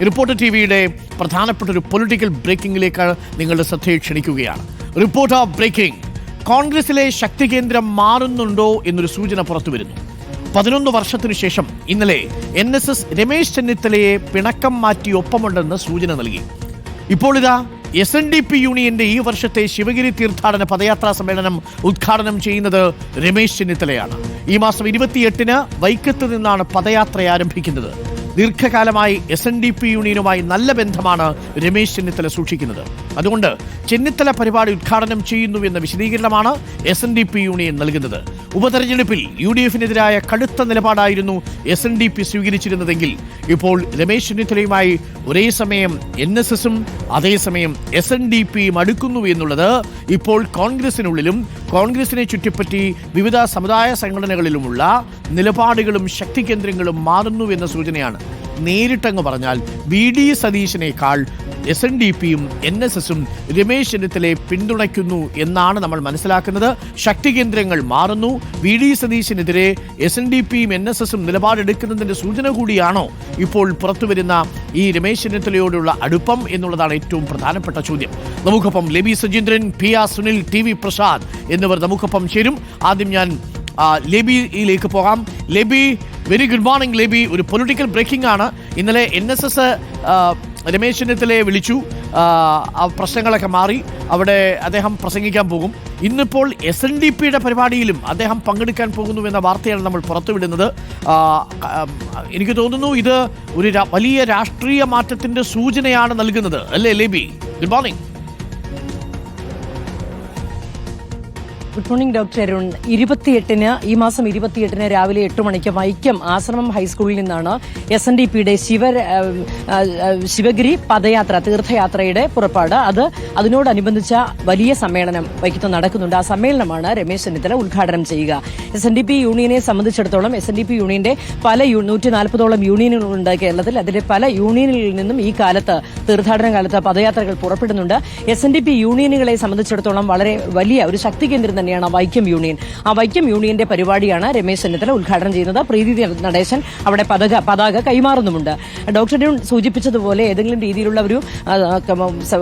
Reporter ടിവിയുടെ പ്രധാനപ്പെട്ട ഒരു പൊളിറ്റിക്കൽ ബ്രേക്കിംഗിലേക്ക് നിങ്ങളുടെ ശ്രദ്ധയെ ക്ഷണിക്കുകയാണ്. Reporter breaking. കോൺഗ്രസിലെ ശക്തി കേന്ദ്രം മാറുന്നുണ്ടോ എന്നൊരു സൂചന പുറത്തുവരുന്നു. 11 വർഷത്തിനു ശേഷം ഇന്നലെ NSS രമേശ് ചെന്നിത്തലയെ പിണക്കം മാറ്റി ഒപ്പമുണ്ടെന്ന് സൂചന നൽകി. ഇപ്പോൾ ഇതാ SNDP യൂണിയന്റെ ഈ വർഷത്തെ ശിവഗിരി തീർത്ഥാടന പദയാത്രാ സമ്മേളനം ഉദ്ഘാടനം ചെയ്യുന്നത് രമേശ് ചെന്നിത്തലയാണ്. ഈ മാസം 28-ന് വൈക്കത്ത് നിന്നാണ് പദയാത്ര ആരംഭിക്കുന്നത്. ദീർഘകാലമായി SNDP യൂണിയനുമായി നല്ല ബന്ധമാണ് രമേശ് ചെന്നിത്തല സൂക്ഷിക്കുന്നത്. അതുകൊണ്ട് ചെന്നിത്തല പരിപാടി ഉദ്ഘാടനം ചെയ്യുന്നു എന്ന വിശദീകരണമാണ് SNDP യൂണിയൻ നൽകുന്നത്. ഉപതെരഞ്ഞെടുപ്പിൽ UDF-നെതിരായ കടുത്ത നിലപാടായിരുന്നു SNDP സ്വീകരിച്ചിരുന്നതെങ്കിൽ ഇപ്പോൾ രമേശ് ചെന്നിത്തലയുമായി ഒരേ സമയം NSS-ഉം അതേസമയം SNDP-യും അടുക്കുന്നു എന്നുള്ളത് ഇപ്പോൾ കോൺഗ്രസിനുള്ളിലും കോൺഗ്രസിനെ ചുറ്റിപ്പറ്റി വിവിധ സമുദായ സംഘടനകളിലുമുള്ള നിലപാടുകളും ശക്തി കേന്ദ്രങ്ങളും മാറുന്നു എന്ന സൂചനയാണ്. നേരിട്ടങ്ങ് പറഞ്ഞാൽ VD സതീശനേക്കാൾ SNDP-യും NSS-ഉം രമേശ് ചെന്നിത്തലയെ പിന്തുണയ്ക്കുന്നു എന്നാണ് നമ്മൾ മനസ്സിലാക്കുന്നത്. ശക്തി കേന്ദ്രങ്ങൾ മാറുന്നു. VD സതീശനെതിരെ SNDP-യും NSS-ഉം നിലപാടെടുക്കുന്നതിൻ്റെ സൂചന കൂടിയാണോ ഇപ്പോൾ പുറത്തുവരുന്ന ഈ രമേശ് ചെന്നിത്തലയോടുള്ള അടുപ്പം എന്നുള്ളതാണ് ഏറ്റവും പ്രധാനപ്പെട്ട ചോദ്യം. നമുക്കൊപ്പം ലെബി സജീന്ദ്രൻ, PR സുനിൽ, TV പ്രസാദ് എന്നിവർ നമുക്കൊപ്പം ചേരും. ആദ്യം ഞാൻ ലെബിയിലേക്ക് പോകാം. Leby, very good morning Leby. ഒരു പൊളിറ്റിക്കൽ ബ്രേക്കിംഗ് ആണ്. ഇന്നലെ NSS രമേശ് ചെന്നിത്തലയെ വിളിച്ചു. ആ പ്രശ്നങ്ങളൊക്കെ മാറി. അവിടെ അദ്ദേഹം പ്രസംഗിക്കാൻ പോകും. ഇന്നിപ്പോൾ SNDP-യുടെ പരിപാടിയിലും അദ്ദേഹം പങ്കെടുക്കാൻ പോകുന്നു എന്ന വാർത്തയാണ് നമ്മൾ പുറത്തുവിടുന്നത്. എനിക്ക് തോന്നുന്നു ഇത് ഒരു വലിയ രാഷ്ട്രീയ മാറ്റത്തിൻ്റെ സൂചനയാണ് നൽകുന്നത്, അല്ലേ Lebi? Good morning. Good morning doctor Arun. 28-ന് ഈ മാസം 28-ന് രാവിലെ 8 മണിക്ക് വൈക്കം ആശ്രമം ഹൈസ്കൂളിൽ നിന്നാണ് SNDP-യുടെ ശിവഗിരി പദയാത്ര തീർത്ഥയാത്രയുടെ പുറപ്പാട്. അതിനോടനുബന്ധിച്ച വലിയ സമ്മേളനം വൈക്കത്ത് നടക്കുന്നുണ്ട്. ആ സമ്മേളനമാണ് രമേശ് ചെന്നിത്തല ഉദ്ഘാടനം ചെയ്യുക. SNDP യൂണിയനെ സംബന്ധിച്ചിടത്തോളം SNDP യൂണിയന്റെ പല 140ഓളം യൂണിയനുകളുണ്ട് കേരളത്തിൽ. അതിന്റെ പല യൂണിയനുകളിൽ നിന്നും ഈ കാലത്ത് തീർത്ഥാടന കാലത്ത് പദയാത്രകൾ പുറപ്പെടുന്നുണ്ട്. SNDP യൂണിയനുകളെ സംബന്ധിച്ചിടത്തോളം വളരെ വലിയ ഒരു ശക്തി കേന്ദ്രം തന്നെയാണ് വൈക്കം യൂണിയൻ. ആ വൈക്കം യൂണിയന്റെ പരിപാടിയാണ് രമേശ് ചെന്നിത്തല ഉദ്ഘാടനം ചെയ്യുന്നത്. പ്രീതി നടേശൻ അവിടെ പതാക കൈമാറുന്നുമുണ്ട്. ഡോക്ടർ സൂചിപ്പിച്ചതുപോലെ ഏതെങ്കിലും രീതിയിലുള്ള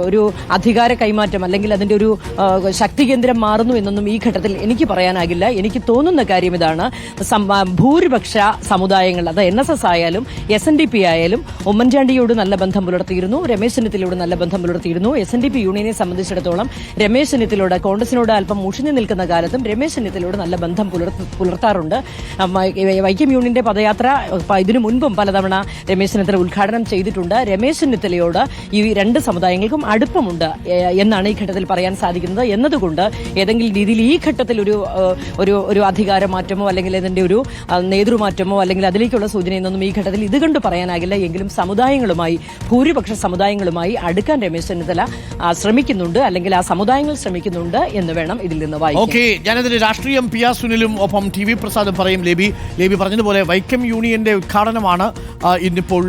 ഒരു അധികാര കൈമാറ്റം അല്ലെങ്കിൽ അതിന്റെ ഒരു ശക്തി കേന്ദ്രം മാറുന്നു എന്നൊന്നും ഈ ഘട്ടത്തിൽ എനിക്ക് പറയാനാകില്ല. എനിക്ക് തോന്നുന്ന കാര്യം ഇതാണ്: ഭൂരിപക്ഷ സമുദായങ്ങൾ, അത് NSS ആയാലും SNDP ആയാലും ഉമ്മൻചാണ്ടിയോട് നല്ല ബന്ധം പുലർത്തിയിരുന്നു, രമേശ് ചെന്നിത്തലയോട് നല്ല ബന്ധം പുലർത്തിയിരുന്നു. SNDP യൂണിയനെ സംബന്ധിച്ചിടത്തോളം രമേശ് ചെന്നിത്തലയോട്, കോൺഗ്രസിനോട് അല്പം മുഷിഞ്ഞു നിൽക്കുന്ന കാലത്തും രമേശ് ചെന്നിത്തലയോട് നല്ല ബന്ധം പുലർത്താറുണ്ട്. വൈക്കം യൂണിയന്റെ പദയാത്ര ഇതിനു മുൻപും പലതവണ രമേശ് ചെന്നിത്തല ഉദ്ഘാടനം ചെയ്തിട്ടുണ്ട്. രമേശ് ചെന്നിത്തലയോട് ഈ രണ്ട് സമുദായങ്ങൾക്കും അടുപ്പമുണ്ട് എന്നാണ് ഈ ഘട്ടത്തിൽ പറയാൻ സാധിക്കുന്നത്. എന്നതുകൊണ്ട് ഏതെങ്കിലും രീതിയിൽ ഈ ഘട്ടത്തിൽ ഒരു അധികാരമാറ്റമോ അല്ലെങ്കിൽ അതിന്റെ ഒരു നേതൃമാറ്റമോ അല്ലെങ്കിൽ അതിലേക്കുള്ള സൂചനയൊന്നും ഈ ഘട്ടത്തിൽ ഇത് കണ്ട് പറയാനാകില്ല. എങ്കിലും ഭൂരിപക്ഷ സമുദായങ്ങളുമായി അടുക്കാൻ രമേശ് ചെന്നിത്തല ശ്രമിക്കുന്നുണ്ട്, അല്ലെങ്കിൽ ആ സമുദായങ്ങൾ ശ്രമിക്കുന്നുണ്ട് എന്ന് വേണം ഇതിൽ നിന്ന് വായിക്കാൻ. ഓക്കെ, ഞാനതിന് രാഷ്ട്രീയം PR സുനിലും ഒപ്പം TV പ്രസാദും പറയും. ലേബി പറഞ്ഞതുപോലെ വൈക്കം യൂണിയന്റെ ഉദ്ഘാടനമാണ് ഇന്നിപ്പോൾ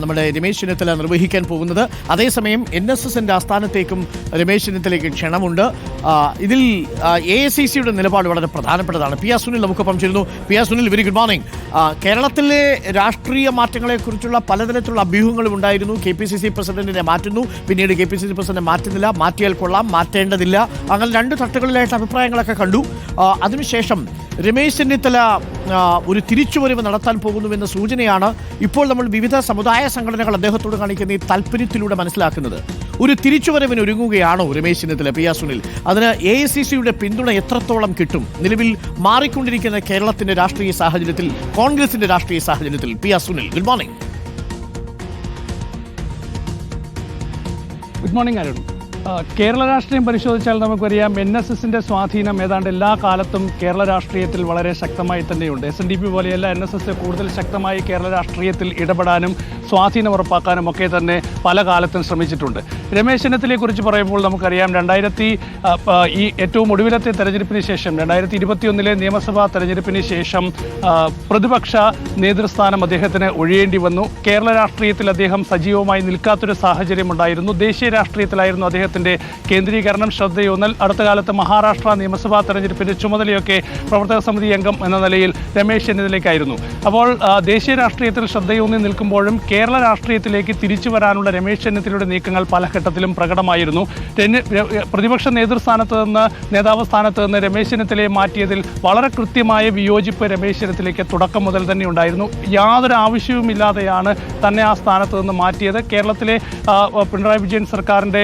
നമ്മുടെ രമേശ് ചെന്നിത്തല നിർവഹിക്കാൻ പോകുന്നത്. അതേസമയം NSS-ന്റെ ആസ്ഥാനത്തേക്കും രമേശ് ചെന്നിത്തലയ്ക്ക് ക്ഷണമുണ്ട്. ഇതിൽ AICC-യുടെ നിലപാട് വളരെ പ്രധാനപ്പെട്ടതാണ്. PR സുനിൽ നമുക്കൊപ്പം ചേരുന്നു. PR Sunil, very good morning. കേരളത്തിലെ രാഷ്ട്രീയ മാറ്റങ്ങളെക്കുറിച്ചുള്ള പലതരത്തിലുള്ള അഭ്യൂഹങ്ങളും ഉണ്ടായിരുന്നു. KPCC പ്രസിഡന്റിനെ മാറ്റുന്നു, പിന്നീട് KPCC പ്രസിഡന്റിനെ മാറ്റുന്നില്ല, മാറ്റിയാൽ കൊള്ളാം, മാറ്റേണ്ടതില്ല, അങ്ങനെ രണ്ട് തട്ടുകളിലായിട്ട് അഭിപ്രായങ്ങളൊക്കെ കണ്ടു. അതിനുശേഷം രമേശ് ചെന്നിത്തല ഒരു തിരിച്ചുവരവ് നടത്താൻ പോകുന്നുവെന്ന സൂചനയാണ് ഇപ്പോൾ നമ്മൾ വിവിധ സമുദായ സംഘടനകൾ അദ്ദേഹത്തോട് കാണിക്കുന്ന ഈ താല്പര്യത്തിലൂടെ മനസ്സിലാക്കുന്നത്. ഒരു തിരിച്ചുവരവിന് ഒരുങ്ങുകയാണോ രമേശ് ചെന്നിത്തല? PR സുനിൽ, അതിന് AICC-യുടെ പിന്തുണ എത്രത്തോളം കിട്ടും? നിലവിൽ മാറിക്കൊണ്ടിരിക്കുന്ന കേരളത്തിന്റെ രാഷ്ട്രീയ സാഹചര്യത്തിൽ, കോൺഗ്രസിന്റെ രാഷ്ട്രീയ സാഹചര്യത്തിൽ. PR Sunil, good morning. Good morning Arun. Kerala രാഷ്ട്രീയം പരിശോധിച്ചാൽ നമുക്കറിയാം NSS-ന്റെ സ്വാധീനം ഏതാണ്ട് എല്ലാ കാലത്തും കേരള രാഷ്ട്രീയത്തിൽ വളരെ ശക്തമായി തന്നെയുണ്ട്. SNDP പോലെയല്ല, NSS കൂടുതൽ ശക്തമായി കേരള രാഷ്ട്രീയത്തിൽ ഇടപെടാനും സ്വാധീനം ഉറപ്പാക്കാനും ഒക്കെ തന്നെ പല കാലത്തും ശ്രമിച്ചിട്ടുണ്ട്. രമേശ് ചെന്നിത്തലയെക്കുറിച്ച് പറയുമ്പോൾ നമുക്കറിയാം, ഈ ഏറ്റവും ഒടുവിലത്തെ തെരഞ്ഞെടുപ്പിന് ശേഷം 2021-ലെ നിയമസഭാ തെരഞ്ഞെടുപ്പിന് ശേഷം പ്രതിപക്ഷ നേതൃസ്ഥാനം അദ്ദേഹത്തിന് ഒഴിയേണ്ടി വന്നു. കേരള രാഷ്ട്രീയത്തിൽ അദ്ദേഹം സജീവമായി നിൽക്കാത്തൊരു സാഹചര്യമുണ്ടായിരുന്നു. ദേശീയ രാഷ്ട്രീയത്തിലായിരുന്നു അദ്ദേഹം കേന്ദ്രീകരണം, ശ്രദ്ധയൂന്നൽ. അടുത്ത കാലത്ത് മഹാരാഷ്ട്ര നിയമസഭാ തെരഞ്ഞെടുപ്പിന്റെ ചുമതലയൊക്കെ പ്രവർത്തക സമിതി അംഗം എന്ന നിലയിൽ രമേശ് ചെന്നിത്തലയ്ക്കായിരുന്നു. അപ്പോൾ ദേശീയ രാഷ്ട്രീയത്തിൽ ശ്രദ്ധയൂന്നി നിൽക്കുമ്പോഴും കേരള രാഷ്ട്രീയത്തിലേക്ക് തിരിച്ചു വരാനുള്ള രമേശ് ചെന്നിത്തലയുടെ നീക്കങ്ങൾ പല ഘട്ടത്തിലും പ്രകടമായിരുന്നു. പ്രതിപക്ഷ നേതാവ് സ്ഥാനത്ത് നിന്ന് രമേശ് ചെന്നിത്തലയെ മാറ്റിയതിൽ വളരെ കൃത്യമായ വിയോജിപ്പ് രമേശ് ചെന്നിത്തലയ്ക്ക് തുടക്കം മുതൽ തന്നെ ഉണ്ടായിരുന്നു. യാതൊരു ആവശ്യവുമില്ലാതെയാണ് തന്നെ ആ സ്ഥാനത്ത് നിന്ന് മാറ്റിയത്. കേരളത്തിലെ പിണറായി വിജയൻ സർക്കാരിൻ്റെ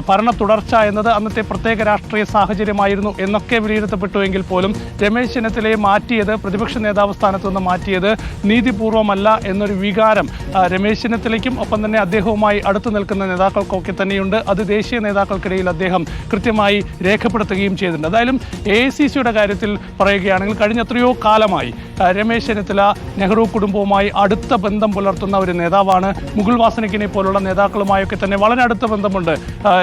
ഭരണ തുടർച്ച എന്നത് അന്നത്തെ പ്രത്യേക രാഷ്ട്രീയ സാഹചര്യമായിരുന്നു എന്നൊക്കെ വിലയിരുത്തപ്പെട്ടുവെങ്കിൽ പോലും രമേശ് ചെന്നിത്തലയെ മാറ്റിയത്, പ്രതിപക്ഷ നേതാവ് സ്ഥാനത്ത് നിന്ന് മാറ്റിയത് നീതിപൂർവമല്ല എന്നൊരു വികാരം രമേശ് ചെന്നിത്തലയ്ക്കും ഒപ്പം തന്നെ അദ്ദേഹവുമായി അടുത്തു നിൽക്കുന്ന നേതാക്കൾക്കൊക്കെ തന്നെയുണ്ട്. അത് ദേശീയ നേതാക്കൾക്കിടയിൽ അദ്ദേഹം കൃത്യമായി രേഖപ്പെടുത്തുകയും ചെയ്തിട്ടുണ്ട്. എന്തായാലും AICCയുടെ കാര്യത്തിൽ പറയുകയാണെങ്കിൽ കഴിഞ്ഞ എത്രയോ കാലമായി രമേശ് ചെന്നിത്തല നെഹ്റു കുടുംബവുമായി അടുത്ത ബന്ധം പുലർത്തുന്ന ഒരു നേതാവാണ്. മുകുൾ വാസനിക്കിനെ പോലുള്ള നേതാക്കളുമായൊക്കെ തന്നെ വളരെ അടുത്ത ബന്ധമുണ്ട്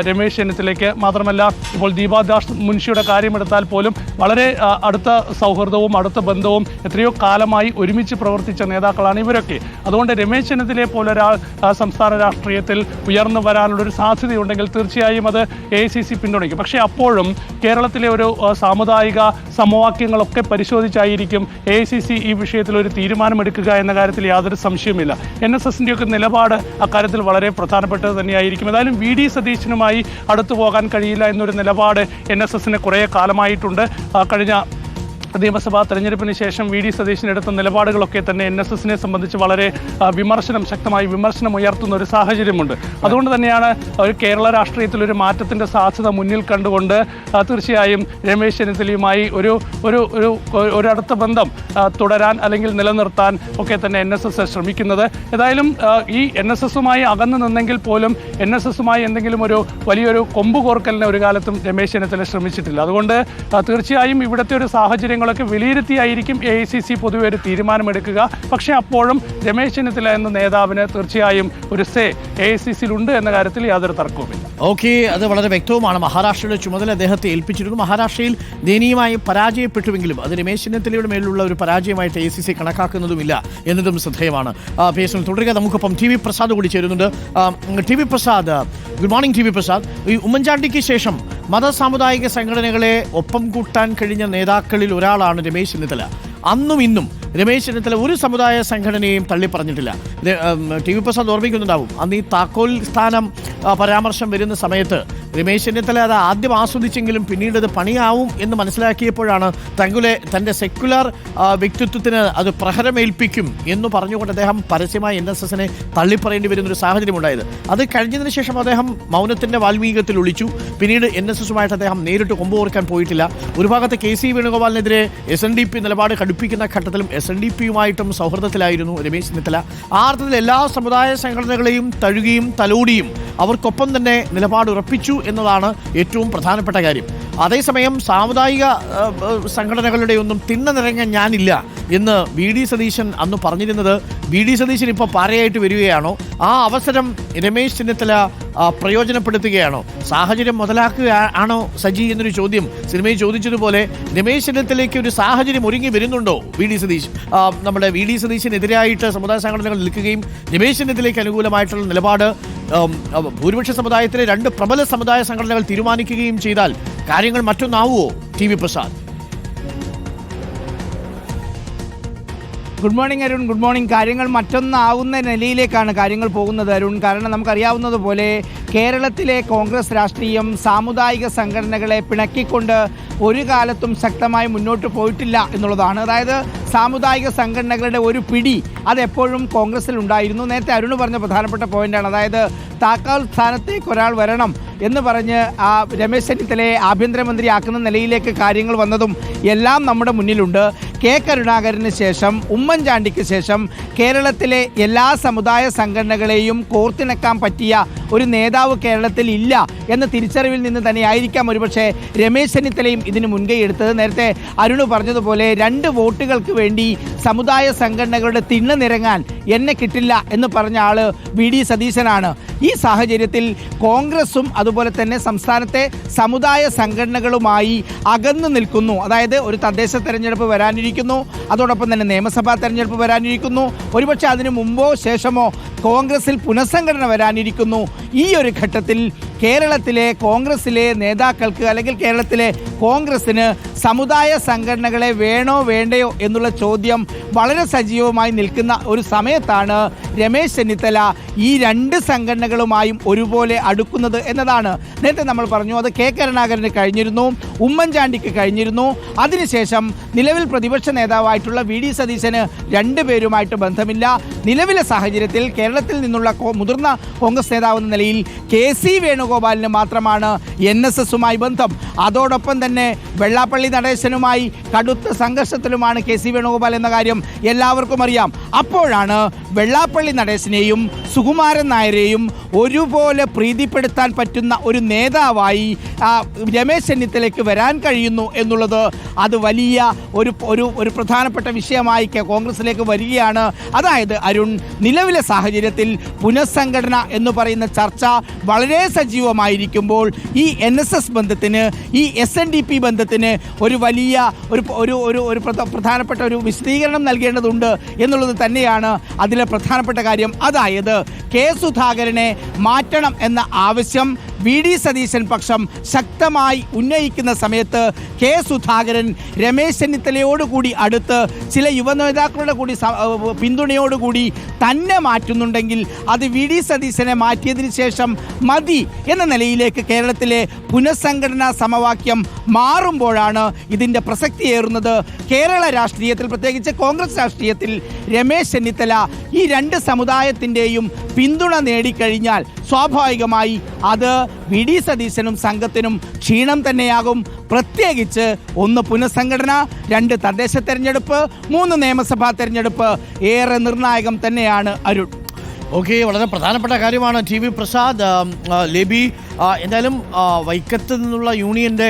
രമേശ് ചെന്നിത്തലയ്ക്ക്. മാത്രമല്ല ഇപ്പോൾ ദീപാദാസ് മുൻഷിയുടെ കാര്യമെടുത്താൽ പോലും വളരെ അടുത്ത സൗഹൃദവും അടുത്ത ബന്ധവും എത്രയോ കാലമായി ഒരുമിച്ച് പ്രവർത്തിച്ച നേതാക്കളാണ് ഇവരൊക്കെ. അതുകൊണ്ട് രമേശ് ചെന്നിത്തലയെ പോലൊരാൾ സംസ്ഥാന രാഷ്ട്രീയത്തിൽ ഉയർന്നു വരാനുള്ളൊരു സാധ്യതയുണ്ടെങ്കിൽ തീർച്ചയായും അത് AICC പിന്തുണയ്ക്കും. പക്ഷേ അപ്പോഴും കേരളത്തിലെ ഒരു സാമുദായിക സമവാക്യങ്ങളൊക്കെ പരിശോധിച്ചായിരിക്കും AICC ഈ വിഷയത്തിൽ ഒരു തീരുമാനമെടുക്കുക എന്ന കാര്യത്തിൽ യാതൊരു സംശയവുമില്ല. NSSൻ്റെയൊക്കെ നിലപാട് അക്കാര്യത്തിൽ വളരെ പ്രധാനപ്പെട്ടത് തന്നെയായിരിക്കും. ഏതായാലും VD സതീശനുമായി അടുത്തു പോകാൻ കഴിയില്ല എന്നൊരു നിലപാട് NSSന് കുറേ കാലമായിട്ടുണ്ട്. കഴിഞ്ഞ നിയമസഭാ തെരഞ്ഞെടുപ്പിന് ശേഷം VD സതീശൻ എടുത്ത നിലപാടുകളൊക്കെ തന്നെ NSSനെ സംബന്ധിച്ച് വളരെ ശക്തമായി വിമർശനം ഉയർത്തുന്ന ഒരു സാഹചര്യമുണ്ട്. അതുകൊണ്ട് തന്നെയാണ് ഒരു കേരള രാഷ്ട്രീയത്തിൽ ഒരു മാറ്റത്തിൻ്റെ സാധ്യത മുന്നിൽ കണ്ടുകൊണ്ട് തീർച്ചയായും രമേശ് ചെന്നിത്തലയുമായി ഒരു അടുത്ത ബന്ധം തുടരാൻ അല്ലെങ്കിൽ നിലനിർത്താൻ ഒക്കെ തന്നെ NSS ശ്രമിക്കുന്നത്. ഏതായാലും ഈ NSSുമായി അകന്നു നിന്നെങ്കിൽ പോലും NSSുമായി എന്തെങ്കിലും ഒരു വലിയൊരു കൊമ്പ് കോർക്കലിന് ഒരു കാലത്തും രമേശ് ചെന്നിത്തല ശ്രമിച്ചിട്ടില്ല. അതുകൊണ്ട് തീർച്ചയായും ഇവിടുത്തെ ഒരു സാഹചര്യങ്ങളൊക്കെ വിലയിരുത്തിയായിരിക്കും AICC പൊതുവെ ഒരു തീരുമാനമെടുക്കുക. പക്ഷേ അപ്പോഴും രമേശ് ചെന്നിത്തല എന്ന നേതാവിന് തീർച്ചയായും ഒരു AICCയിലുണ്ട് എന്ന കാര്യത്തിൽ യാതൊരു തർക്കവുമില്ല. ഓക്കെ, അത് വളരെ വ്യക്തവുമാണ്. മഹാരാഷ്ട്രയുടെ ചുമതല അദ്ദേഹത്തെ ഏൽപ്പിച്ചിരുന്നു. മഹാരാഷ്ട്രയിൽ ദയനീയമായി പരാജയപ്പെട്ടുവെങ്കിലും അത് രമേശ് ചെന്നിത്തലയുടെ മേലുള്ള ഒരു പരാജയമായിട്ട് AICC കണക്കാക്കുന്നതുമില്ല എന്നതും ശ്രദ്ധേയമാണ്. തുടരുക. നമുക്കൊപ്പം TV പ്രസാദ് കൂടി ചേരുന്നുണ്ട്. TV Prasad, good morning. TV Prasad, ഈ ഉമ്മൻചാണ്ടിക്ക് ശേഷം മതസാമുദായിക സംഘടനകളെ ഒപ്പം കൂട്ടാൻ കഴിഞ്ഞ നേതാക്കളിൽ ഒരാളാണ് രമേശ് ചെന്നിത്തല. അന്നും ഇന്നും രമേശ് ചെന്നിത്തല ഒരു സമുദായ സംഘടനയും തള്ളിപ്പറഞ്ഞിട്ടില്ല. TV പ്രസാദ് ഓർമ്മിക്കുന്നുണ്ടാവും, അന്ന് ഈ താക്കോൽ സ്ഥാനം പരാമർശം വരുന്ന സമയത്ത് രമേശ് ചെന്നിത്തല അത് ആദ്യം ആസ്വദിച്ചെങ്കിലും പിന്നീട് അത് പണിയാവും എന്ന് മനസ്സിലാക്കിയപ്പോഴാണ് തൻ്റെ സെക്യുലർ വ്യക്തിത്വത്തിന് അത് പ്രഹരമേൽപ്പിക്കും എന്ന് പറഞ്ഞുകൊണ്ട് അദ്ദേഹം പരസ്യമായി NSSനെ തള്ളിപ്പറയേണ്ടി വരുന്നൊരു സാഹചര്യമുണ്ടായത്. അത് കഴിഞ്ഞതിന് ശേഷം അദ്ദേഹം മൗനത്തിൻ്റെ വാൽമീകത്തിൽ ഒളിച്ചു. പിന്നീട് NSSുമായിട്ട് അദ്ദേഹം നേരിട്ട് കൊമ്പുകോർക്കാൻ പോയിട്ടില്ല. ഒരു ഭാഗത്ത് KC വേണുഗോപാലിനെതിരെ SNDP നിലപാട് കടുപ്പിക്കുന്ന ഘട്ടത്തിലും SNDPയുമായിട്ടും സൗഹൃദത്തിലായിരുന്നു രമേശ് ചെന്നിത്തല. ആ അർത്ഥത്തിൽ എല്ലാ സമുദായ സംഘടനകളെയും തഴുകിയും തലോടിയും അവർക്കൊപ്പം തന്നെ നിലപാട് ഉറപ്പിച്ചു എന്നതാണ് ഏറ്റവും പ്രധാനപ്പെട്ട കാര്യം. അതേസമയം സാമുദായിക സംഘടനകളുടെ ഒന്നും തിണ്ണ നിറങ്ങാൻ ഞാനില്ല എന്ന് VD സതീശൻ അന്ന് പറഞ്ഞിരുന്നത് VD സതീശൻ ഇപ്പോൾ പാരയായിട്ട് വരികയാണോ? ആ അവസരം രമേശ് ചെന്നിത്തല പ്രയോജനപ്പെടുത്തുകയാണോ? സാഹചര്യം മുതലാക്കുക ആണോ സജി എന്നൊരു ചോദ്യം സിനിമയിൽ ചോദിച്ചതുപോലെ രമേശ് ചെന്നിത്തലയ്ക്ക് ഒരു സാഹചര്യം ഒരുങ്ങി വരുന്നുണ്ടോ? നമ്മുടെ VD സതീശനെതിരായിട്ട് സമുദായ സംഘടനകൾ നിൽക്കുകയും രമേശ് ചെന്നിത്തലയ്ക്ക് അനുകൂലമായിട്ടുള്ള നിലപാട് ഭൂരിപക്ഷ സമുദായത്തിലെ 2 പ്രബല സമുദായ സംഘടനകൾ തീരുമാനിക്കുകയും ചെയ്താൽ കാര്യങ്ങൾ മറ്റൊന്നാവുമോ? TV Prasad. Good morning Arun. Good morning. കാര്യങ്ങൾ മറ്റൊന്നാവുന്ന നിലയിലേക്കാണ് കാര്യങ്ങൾ പോകുന്നത് അരുൺ. കാരണം നമുക്കറിയാവുന്നതുപോലെ കേരളത്തിലെ കോൺഗ്രസ് രാഷ്ട്രീയം സാമുദായിക സംഘടനകളെ പിണക്കിക്കൊണ്ട് ഒരു കാലത്തും ശക്തമായി മുന്നോട്ട് പോയിട്ടില്ല എന്നുള്ളതാണ്. അതായത് സാമുദായിക സംഘടനകളുടെ ഒരു പിടി അതെപ്പോഴും കോൺഗ്രസിൽ ഉണ്ടായിരുന്നു. നേരത്തെ അരുണ് പറഞ്ഞ പ്രധാനപ്പെട്ട പോയിന്റാണ്. അതായത് താക്കോൽ സ്ഥാനത്തേക്ക് ഒരാൾ വരണം എന്ന് പറഞ്ഞ് രമേശ് ചെന്നിത്തലയെ ആഭ്യന്തരമന്ത്രിയാക്കുന്ന നിലയിലേക്ക് കാര്യങ്ങൾ വന്നതും എല്ലാം നമ്മുടെ മുന്നിലുണ്ട്. കെ കരുണാകരന് ശേഷം ഉമ്മൻചാണ്ടിക്ക് ശേഷം കേരളത്തിലെ എല്ലാ സമുദായ സംഘടനകളെയും കോർത്തിണക്കാൻ പറ്റിയ ഒരു നേതാവ് കേരളത്തിൽ ഇല്ല എന്ന തിരിച്ചറിവിൽ നിന്ന് തന്നെയായിരിക്കാം ഒരുപക്ഷെ രമേശ് ചെന്നിത്തലയും ഇതിന് മുൻകൈ എടുത്തത്. നേരത്തെ അരുണ് പറഞ്ഞതുപോലെ 2 വോട്ടുകൾക്ക് വേണ്ടി സമുദായ സംഘടനകളുടെ തിണ്ണ നിരങ്ങാൻ എന്നെ കിട്ടില്ല എന്ന് പറഞ്ഞ ആള് VD സതീശനാണ്. ഈ സാഹചര്യത്തിൽ കോൺഗ്രസും അതുപോലെ തന്നെ സംസ്ഥാനത്തെ സമുദായ സംഘടനകളുമായി അകന്നു നിൽക്കുന്നു. അതായത് ഒരു തദ്ദേശ തെരഞ്ഞെടുപ്പ് വരാനിരിക്കുന്നു, അതോടൊപ്പം തന്നെ നിയമസഭാ തെരഞ്ഞെടുപ്പ് വരാനിരിക്കുന്നു, ഒരുപക്ഷെ അതിനു മുമ്പോ ശേഷമോ കോൺഗ്രസിൽ പുനഃസംഘടന വരാനിരിക്കുന്നു. ഈ ഒരു ഘട്ടത്തിൽ കേരളത്തിലെ കോൺഗ്രസിലെ നേതാക്കൾക്ക് അല്ലെങ്കിൽ കേരളത്തിലെ കോൺഗ്രസിന് സമുദായ സംഘടനകളെ വേണോ വേണ്ടയോ എന്നുള്ള ചോദ്യം വളരെ സജീവമായി നിൽക്കുന്ന ഒരു സമയത്താണ് രമേശ് ചെന്നിത്തല ഈ രണ്ട് സംഘടനകളുമായും ഒരുപോലെ അടുക്കുന്നത് എന്നതാണ്. നേരത്തെ നമ്മൾ പറഞ്ഞു അത് കെ കരുണാകരന് കഴിഞ്ഞിരുന്നു, ഉമ്മൻചാണ്ടിക്ക് കഴിഞ്ഞിരുന്നു. അതിനുശേഷം നിലവിൽ പ്രതിപക്ഷ നേതാവായിട്ടുള്ള വി ഡി സതീശന് രണ്ടുപേരുമായിട്ട് ബന്ധമില്ല. നിലവിലെ സാഹചര്യത്തിൽ കേരളത്തിൽ നിന്നുള്ള മുതിർന്ന കോൺഗ്രസ് നേതാവ് എന്ന നിലയിൽ കെ സി വേണുഗോപാലിന് മാത്രമാണ് NSSുമായി ബന്ധം. അതോടൊപ്പം തന്നെ വെള്ളാപ്പള്ളി നടേശനുമായി കടുത്ത സംഘർഷത്തിലുമാണ് കെ സി വേണുഗോപാൽ എന്ന കാര്യം എല്ലാവർക്കും അറിയാം. അപ്പോഴാണ് വെള്ളാപ്പള്ളി നടേശനെയും സുകുമാരൻ നായരെയും ഒരുപോലെ പ്രീതിപ്പെടുത്താൻ പറ്റുന്ന ഒരു നേതാവായി രമേശ് ചെന്നിത്തലയ്ക്ക് വരാൻ കഴിയുന്നു എന്നുള്ളത് അത് വലിയ ഒരു പ്രധാനപ്പെട്ട വിഷയമായി കോൺഗ്രസിലേക്ക് വരികയാണ്. അതായത് അരുൺ, നിലവിലെ സാഹചര്യത്തിൽ പുനഃസംഘടന എന്ന് പറയുന്ന ചർച്ച വളരെ സജീവമായിരിക്കുമ്പോൾ ഈ NSS ബന്ധത്തിന്, ഈ SNDP ബന്ധത്തിന് ഒരു വലിയ ഒരു പ്രധാനപ്പെട്ട ഒരു വിശദീകരണം നൽകേണ്ടതുണ്ട് എന്നുള്ളത് തന്നെയാണ് അതിലെ പ്രധാനപ്പെട്ട കാര്യം. അതായത് കെ സുധാകരനെ മാറ്റണം എന്ന ആവശ്യം വി ഡി സതീശൻ പക്ഷം ശക്തമായി ഉന്നയിക്കുന്ന സമയത്ത് കെ സുധാകരൻ രമേശ് ചെന്നിത്തലയോടുകൂടി അടുത്ത് ചില യുവനേതാക്കളുടെ കൂടി പിന്തുണയോടുകൂടി തന്നെ മാറ്റുന്നുണ്ടെങ്കിൽ അത് വി ഡി സതീശനെ മാറ്റിയതിനു ശേഷം മതി എന്ന നിലയിലേക്ക് കേരളത്തിലെ പുനഃസംഘടനാ സമവാക്യം മാറുമ്പോഴാണ് ഇതിൻ്റെ പ്രസക്തിയേറുന്നത്. കേരള രാഷ്ട്രീയത്തിൽ, പ്രത്യേകിച്ച് കോൺഗ്രസ് രാഷ്ട്രീയത്തിൽ രമേശ് ചെന്നിത്തല ഈ രണ്ട് സമുദായത്തിൻ്റെയും പിന്തുണ നേടിക്കഴിഞ്ഞാൽ സ്വാഭാവികമായി അത് വി ഡി സതീശനും സംഘത്തിനും ക്ഷീണം തന്നെയാകും. പ്രത്യേകിച്ച് 1 പുനഃസംഘടന, 2 തദ്ദേശ തെരഞ്ഞെടുപ്പ്, 3 നിയമസഭാ തെരഞ്ഞെടുപ്പ് ഏറെ നിർണായകം തന്നെയാണ് അരുൺ. ഓക്കെ, വളരെ പ്രധാനപ്പെട്ട കാര്യമാണ് ടി വി പ്രസാദ്. ലേബി, എന്തായാലും വൈക്കത്ത് നിന്നുള്ള യൂണിയന്റെ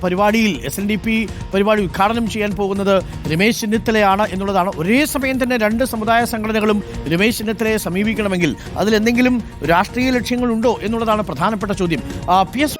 പരിപാടിയിൽ SNDP പരിപാടി ഉദ്ഘാടനം ചെയ്യാൻ പോകുന്നത് രമേശ് ചെന്നിത്തലയാണ് എന്നുള്ളതാണ്. ഒരേ സമയം തന്നെ 2 സമുദായ സംഘടനകളും രമേശ് ചെന്നിത്തലയെ സമീപിക്കണമെങ്കിൽ അതിലെന്തെങ്കിലും രാഷ്ട്രീയ ലക്ഷ്യങ്ങളുണ്ടോ എന്നുള്ളതാണ് പ്രധാനപ്പെട്ട ചോദ്യം. PS